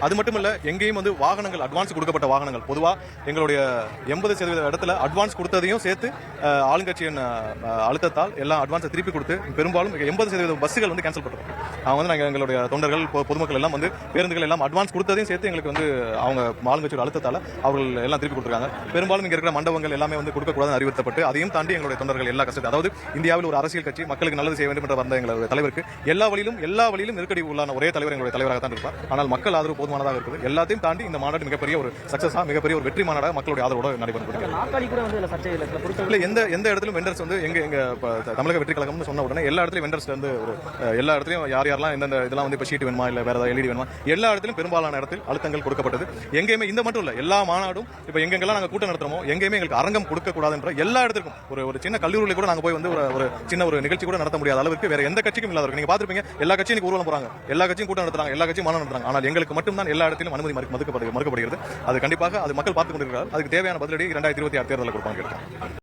அது மட்டும் இல்ல, எங்கேயும் வந்து வாகனங்கள் அட்வான்ஸ் கொடுக்கப்பட்ட வாகனங்கள் பொதுவாக எங்களுடைய 80% இடத்துல அட்வான்ஸ் கொடுத்ததையும் சேர்த்து ஆளுங்கட்சியின் அழுத்தத்தால் எல்லாம் அட்வான்ஸை திருப்பி கொடுத்து பெரும்பாலும் 80% பஸ்ஸுகள் வந்து கேன்சல் பண்ணுறோம். அவங்க வந்து நாங்கள் எங்களுடைய தொண்டர்கள் பொதுமக்கள் எல்லாம் வந்து பேருந்துகள் எல்லாம் அட்வான்ஸ் கொடுத்ததையும் சேர்த்து எங்களுக்கு வந்து அவங்க ஆளுங்கட்சியோட அழுத்தத்தால் அவர்கள் எல்லாம் திருப்பி கொடுத்துருக்காங்க. பெரும்பாலும் இங்கே இருக்கிற மண்டபங்கள் எல்லாமே வந்து கொடுக்கக்கூடாதுன்னு அறிவுறுத்தப்பட்டு அதையும் தாண்டி எங்களுடைய தொண்டர்கள் எல்லா கஷ்டத்தை, அதாவது இந்தியாவில் ஒரு அரசியல் கட்சி மக்களுக்கு நல்லது செய்ய வேண்டும் என்ற வந்த எங்களுடைய தலைவருக்கு எல்லா வழியிலும் நெருக்கடி உள்ளான ஒரே தலைவர் எங்களுடைய தலைவராக தான் இருப்பார். ஆனால் மக்கள் ஆதரவு போதுமானதாக இருக்குது. எல்லாத்தையும் தாண்டி இந்த மாநாடு மிகப்பெரிய ஒரு சக்சஸா, மிகப்பெரிய ஒரு வெற்றி மாநாடாக மக்களுடைய ஆதரவோடு நடைபெறுகிறது. எந்த இடத்திலும் வெண்டர்ஸ் வந்து எங்க தமிழக வெற்றி கழகம்னு சொன்ன உடனே எல்லா இடத்துலையும் வெண்டர்ஸ் வந்து எல்லா இடத்துலையும் யாரெல்லாம் எந்தெந்த இதெல்லாம் வந்து இப்போ ஷீட் வேணுமா இல்லை வேற ஏதாவது எல்இடி வேணுமா எல்லா இடத்திலும் பெரும்பாலான இடத்தில் அழுத்தங்கள் கொடுக்கப்பட்டது. எங்கேயுமே இந்த மட்டும் இல்லை, எல்லா மாநாடும் இப்போ எங்கெங்கெல்லாம் நாங்கள் கூட்டம் நடத்துறோமோ எங்கேயுமே எங்களுக்கு அரங்கம் கொடுக்கக்கூடாதுன்ற எல்லா இடத்துக்கும் ஒரு சின்ன கல்லூரியில் கூட நாங்கள் போய் வந்து ஒரு சின்ன ஒரு நிகழ்ச்சி கூட நடத்த முடியாத அளவுக்கு வேற எந்த கட்சிக்கும் இல்லாத இருக்கு. நீங்க பார்த்திருப்பீங்க, எல்லா கட்சியும் ஊர்வலம் போறாங்க, எல்லா கட்சியும் கூட்டம் நடத்துறாங்க, எல்லா கட்சியும் மாநாடு நடத்துறாங்க. ஆனால் எங்களுக்கு மட்டும்தான் எல்லா இடத்திலும் அனுமதி மறுக்கப்படுகிறது. அது கண்டிப்பாக அது மக்கள் பார்த்துக் கொண்டிருக்கிறார்கள். அதுக்கு தேவையான பதிலடி 2026 தேர்தலில் கொடுப்பாங்க.